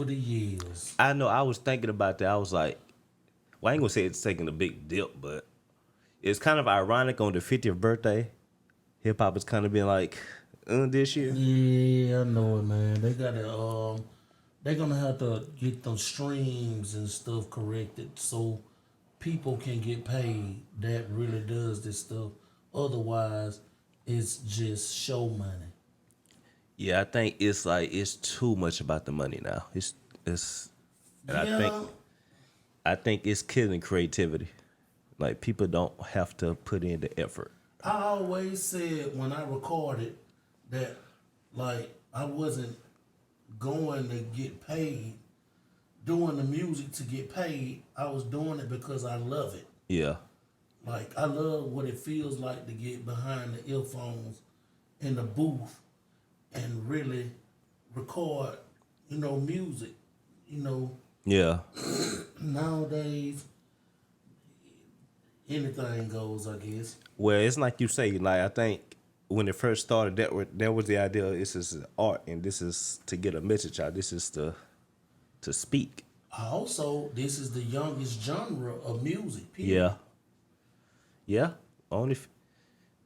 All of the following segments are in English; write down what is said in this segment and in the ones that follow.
over the years. I know I was thinking about that. I was like, well, I ain't gonna say it's taking a big dip, but it's kind of ironic on the 50th birthday. Hip hop is kind of been like this year. Yeah, I know it, man. They're gonna have to get those streams and stuff corrected so people can get paid that really does this stuff. Otherwise, it's just show money. Yeah, I think it's like it's too much about the money now. It's and Yeah, I think it's killing creativity. Like people don't have to put in the effort. I always said when I recorded that like I wasn't going to get paid doing the music to get paid. I was doing it because I love it. Yeah, Like I love what it feels like to get behind the earphones in the booth and really record, music. You know, yeah. nowadays anything goes, I guess. Well, it's like you say. Like I think when it first started, that was the idea. This is art, and this is to get a message out. This is to speak. Also, this is the youngest genre of music, period. Yeah, yeah. Only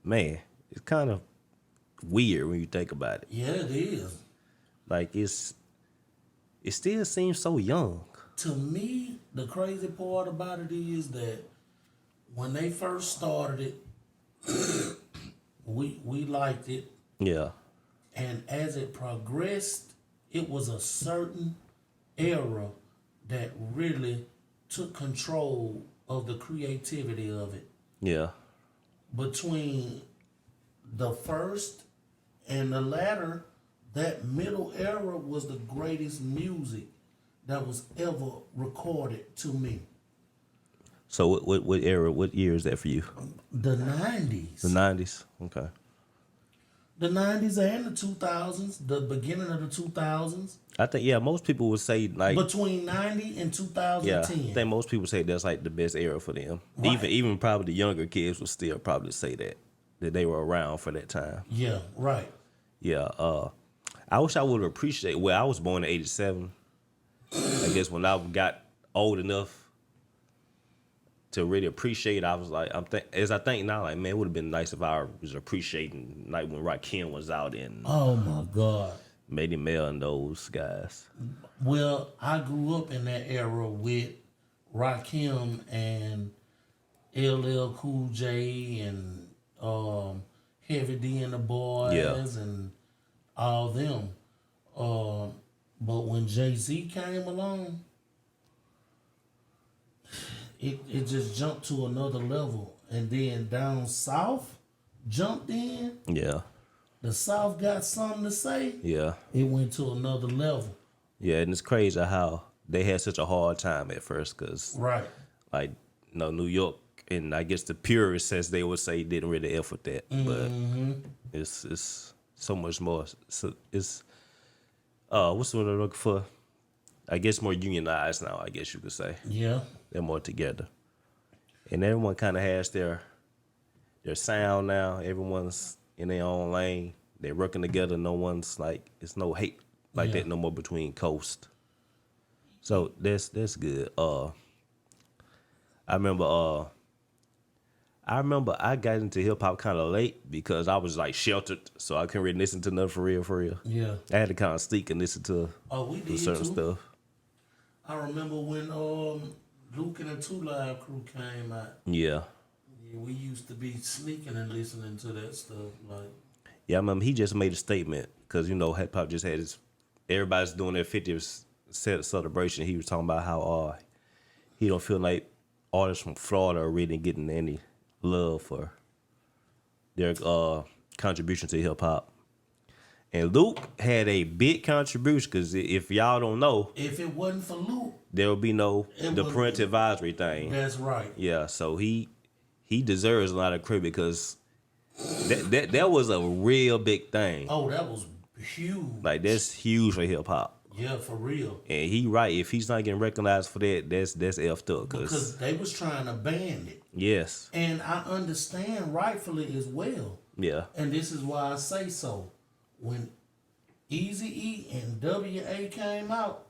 man, it's kind of weird when you think about it. Yeah, it is. Like it still seems so young. To me, the crazy part about it is that when they first started it, we liked it, Yeah, and as it progressed, it was a certain era that really took control of the creativity of it. yeah, Between the first and the latter, that middle era was the greatest music that was ever recorded to me. So what era? What year is that for you? The The 90s. '90s. Okay. The 90s and the 2000s, the beginning of the 2000s, I think yeah, most people would say like between 90 and yeah. I 2010. think most people say that's like the best era for them. Right. Even probably the younger kids would still probably say that they were around for that time. Yeah, right. Yeah. I wish I would have appreciated. Well, I was born in '87. I guess when I got old enough to really appreciate, I was like, as I think now, like man, it would have been nice if I was appreciating like when Rakim was out and Oh my God. Mady Mel and those guys. Well, I grew up in that era with Rakim and LL Cool J and Heavy D and the Yeah. Boys and all them. But when Jay Z came along, it just jumped to another level. And then down south jumped in. Yeah. The South got something to say. Yeah. It went to another level. Yeah, and it's crazy how they had such a hard time at first because, Right. like, New York, and I guess the purists, as they would say, didn't really effort that. But it's so much more. So it's what's the word I'm looking for? I guess more unionized now. I guess you could say Yeah. they're more together, and everyone kind of has their sound now. Everyone's in their own lane. They're working together. No one's like it's no hate like Yeah. that no more between coast. So that's good. I remember I got into hip hop kind of late because I was like sheltered, so I couldn't really listen to nothing for real, for real. Yeah. I had to kind of sneak and listen to Oh, we did certain too. stuff. I remember when Luke and the Two Live Crew came out. Yeah, Yeah, we used to be sneaking and listening to that stuff. Like, yeah. I remember he just made a statement because hip hop just had everybody's doing their 50th celebration. He was talking about how he don't feel like artists from Florida are really getting any love for their contribution to hip hop. And Luke had a big contribution because if y'all don't know, if it wasn't for Luke, there would be no It the would- parental advisory thing. that's right. Yeah, so he deserves a lot of credit because that was a real big thing. Oh, that was huge. Like that's huge for hip hop. Yeah, for real. And he right, if he's not getting recognized for that, that's effed up. Because they was trying to ban it. Yes, And I understand rightfully as well. yeah, And this is why I say so. When Easy E and WA came out,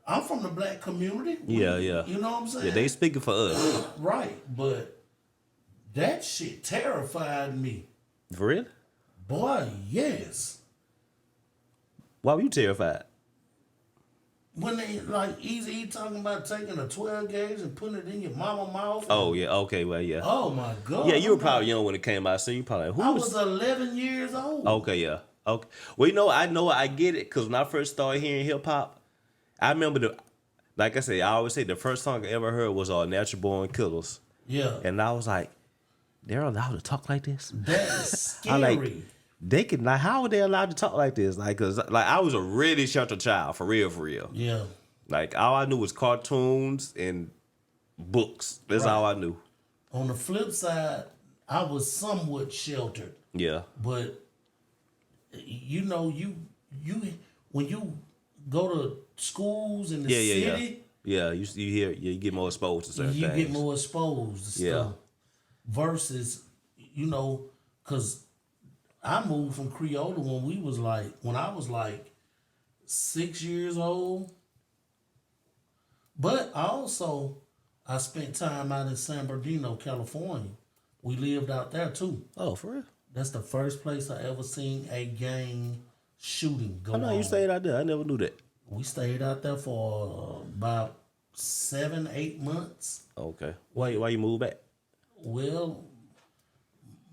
I'm from the black community. Yeah, yeah. You know what I'm saying? Yeah, they speaking for us. Right, but that shit terrified me. For real? Boy, yes. Why were you terrified? When they like Easy talking about taking a 12 gauge and putting it in your mama mouth. Oh yeah, okay, well yeah. Oh my God. Yeah, you were probably young when it came out, so you probably like, I was 11 years old. Okay, yeah. Okay. Well, I get it, because when I first started hearing hip hop, I remember like I said, I always say the first song I ever heard was Natural Born Killers. Yeah. And I was like, they're allowed to talk like this? That is scary. I like, they can, like, how are they allowed to talk like this? Like, cause like I was a really sheltered child, for real, for real. Yeah. Like all I knew was cartoons and books. That's all I knew. On the flip side, I was somewhat sheltered. Yeah. But you know, you when you go to schools in the city, yeah, you hear, you get more exposed to certain things. You get more exposed to stuff. Versus, you know, because I moved from Creole when I was like 6 years old. But I spent time out in San Bernardino, California. We lived out there too. Oh, for real? That's the first place I ever seen a gang shooting go on. I know you stayed out there. I never knew that. We stayed out there for about 7-8 months. Okay. Why you moved back? Well,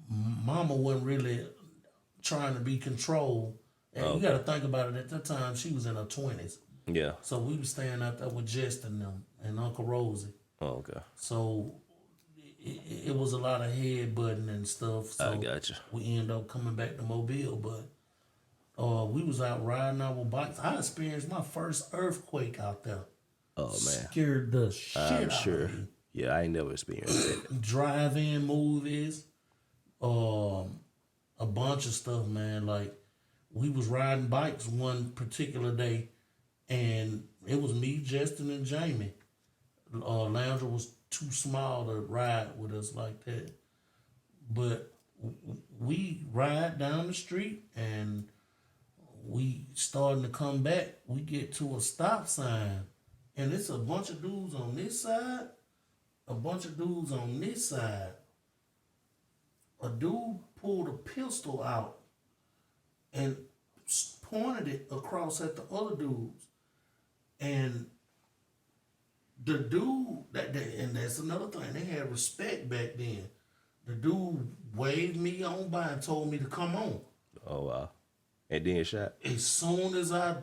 Mama wasn't really trying to be controlled. And you got to think about it. At that time, she was in her 20s. Yeah. So we was staying out there with Justin them and Uncle Rosie. Oh, okay. So it was a lot of head butting and stuff. So I got you. We ended up coming back to Mobile, but we was out riding our bikes. I experienced my first earthquake out there. Oh man, scared the shit I'm out sure. of me. Yeah, I ain't never experienced that. Drive-in movies, a bunch of stuff, man. Like we was riding bikes one particular day, and it was me, Justin, and Jamie. Landra was too small to ride with us like that. But we ride down the street and we starting to come back. We get to a stop sign and it's a bunch of dudes on this side, a bunch of dudes on this side. A dude pulled a pistol out and pointed it across at the other dudes. And the dude, and that's another thing, they had respect back then. The dude waved me on by and told me to come on. Oh, wow. And then shot? As soon as I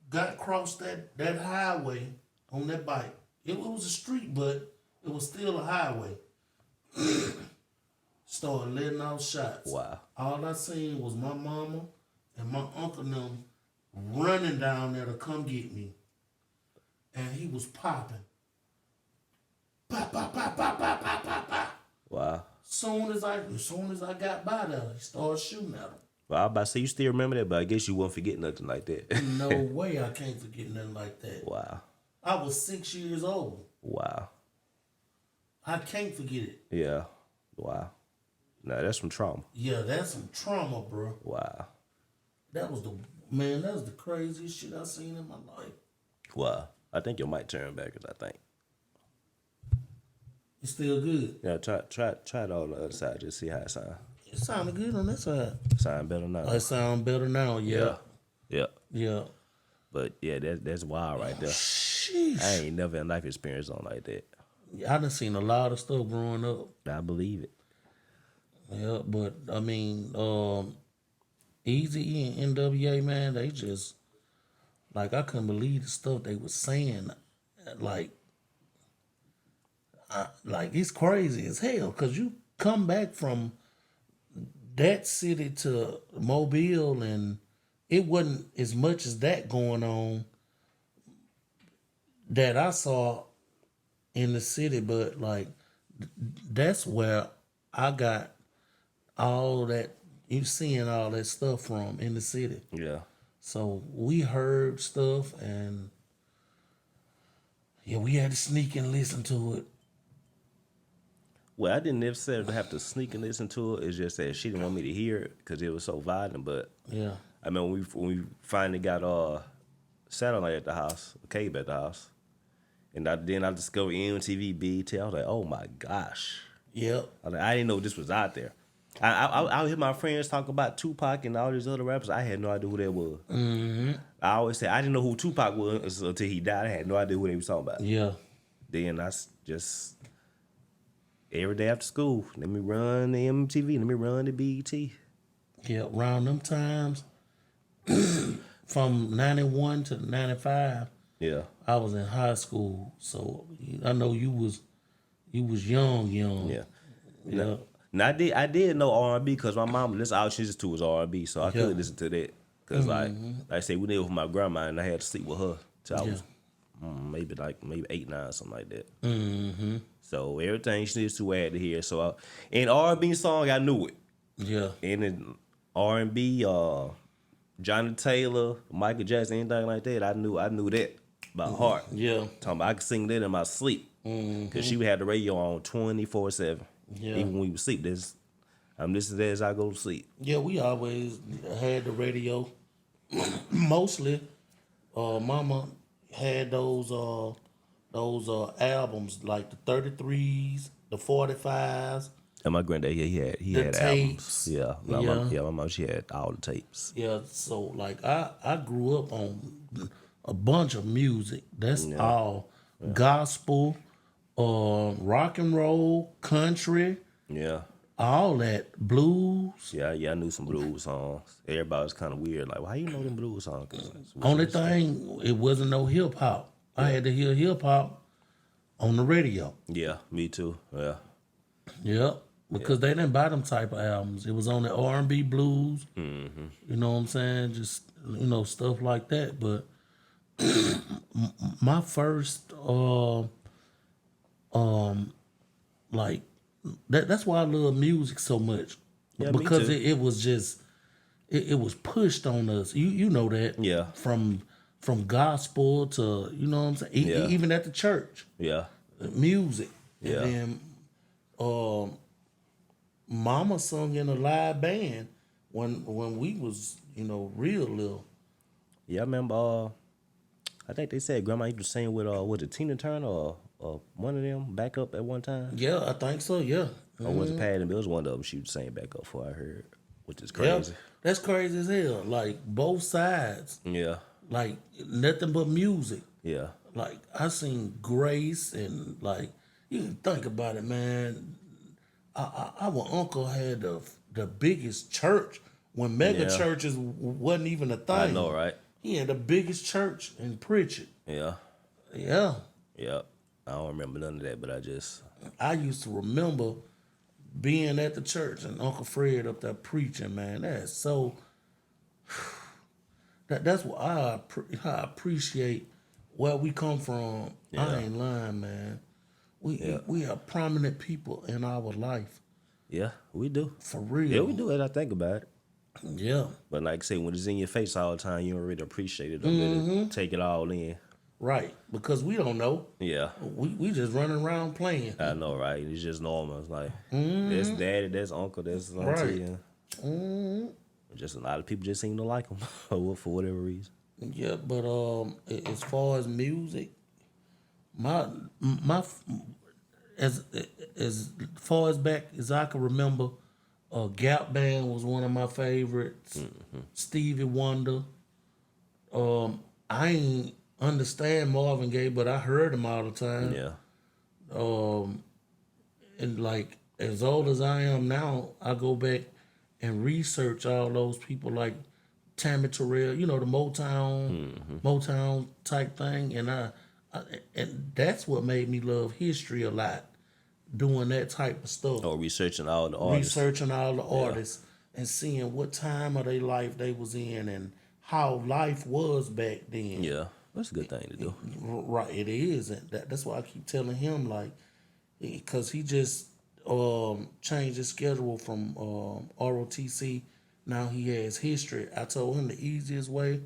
got across that highway on that bike, it was a street, but it was still a highway. Started letting off shots. Wow. All I seen was my mama and my uncle and them running down there to come get me. And he was popping. Pop, pop, pop, pop, pop, pop, pop, pop. Wow. As soon as I got by there, he started shooting at him. Well, I was about to say, you still remember that, but I guess you won't forget nothing like that. No way I can't forget nothing like that. Wow. I was 6 years old. Wow. I can't forget it. Yeah. Wow. Now that's some trauma. Yeah, that's some trauma, bro. Wow. That was the craziest shit I seen in my life. Wow. I think your mic turned backwards, I think. It's still good. Yeah, try it on the other side, just see how it sounds. It sounded good on that side. Sound better now. It sound better now, yeah. Yeah. But yeah, that's wild right there. Sheesh. I ain't never in life experienced something like that. I done seen a lot of stuff growing up. I believe it. Yeah, but I mean, Easy and NWA, man, they just like I couldn't believe the stuff they was saying. Like it's crazy as hell because you come back from that city to Mobile and it wasn't as much as that going on that I saw in the city, but like that's where I got all that, you seeing all that stuff from in the city. Yeah. So we heard stuff and yeah, we had to sneak and listen to it. Well, I didn't necessarily have to sneak and listen to it. It's just that she didn't want me to hear it because it was so violent. But Yeah. I mean, when we finally got satellite at the house, a cable at the house. And then I discovered MTV, BET. I was like, oh my gosh. Yep. I didn't know this was out there. I would hear my friends talk about Tupac and all these other rappers. I had no idea who that was. Mm-hmm. I always say I didn't know who Tupac was until he died. I had no idea who they was talking about. Yeah. Then I just every day after school, let me run the MTV, let me run the BET. Yeah. Around them times, from 91 to 95, Yeah. I was in high school. So I know you was young. Yeah. Yeah. Now I did know R&B because my mom, that's all she listened to was R&B, so I Yeah. could listen to that. Cause like I say, we lived with my grandma and I had to sleep with her till I was maybe 8, 9, something like that. Mm-hmm. So everything she listened to I had to hear. So in R&B song, I knew it. Yeah. And in R&B, Johnny Taylor, Michael Jackson, anything like that, I knew that by heart. Yeah. Talking about I could sing that in my sleep. Because she would have the radio on 24/7. Yeah. Even when we would sleep, I'm listening to that as I go to sleep. Yeah, we always had the radio. Mostly, Mama had those albums like the 33s, the 45s. And my granddad, he had tapes. albums. Yeah. My mom, she had all the tapes. Yeah, so like I grew up on a bunch of music. That's all gospel, rock and roll, country, Yeah. all that, blues. Yeah, I knew some blues songs. Everybody was kind of weird. Like, why you know them blues songs? Only thing, it wasn't no hip hop. I had to hear hip hop on the radio. Yeah, me too. Yeah. Yep. Because they didn't buy them type of albums. It was on the R&B blues. Mm-hmm. You know what I'm saying? Just, stuff like that. But my first, like, that's why I love music so much. Yeah, me because too. it was just, it was pushed on us. You know that. Yeah. From gospel to, you know what I'm saying? Yeah. Even at the church. Yeah. Music. Yeah. And then, Mama sung in a live band when we was, real little. Yeah, I remember, I think they said Grandma used to sing with, was it Tina Turner or one of them back up at one time? Yeah, I think so, yeah. Or was it Patty? It was one of them she was singing back up for, I heard, which is crazy. Yeah, that's crazy as hell. Like, both sides. Yeah. Like, nothing but music. Yeah. Like, I seen Grace and, like, you can think about it, man. Our uncle had the biggest church when mega churches wasn't even a thing. I know, right? He had the biggest church in Pritchard. Yeah. Yeah. Yeah. I don't remember none of that, but I used to remember being at the church and Uncle Fred up there preaching, man. That's so. That's what I appreciate where we come from. Yeah. I ain't lying, man. We are prominent people in our life. Yeah, we do. For real. Yeah, we do it. I think about it. Yeah. But like I say, when it's in your face all the time, you don't really appreciate it. Don't really take it all in. Right. Because we don't know. Yeah. We just running around playing. I know, right? It's just normal. It's like, that's daddy, that's uncle, that's auntie. Right. And just a lot of people just seem to like them for whatever reason. Yeah, but as far as music, my as far as back as I can remember, Gap Band was one of my favorites. Stevie Wonder. I ain't understand Marvin Gaye, but I heard him all the time. Yeah. And like as old as I am now, I go back and research all those people like Tammy Terrell, the Motown type thing, and and that's what made me love history a lot, doing that type of stuff. Or researching all the artists. Researching all the artists and seeing what time of their life they was in and how life was back then. Yeah, that's a good thing to do. Right, it is, and that's why I keep telling him, like, because he just changed his schedule from ROTC. Now he has history. I told him the easiest way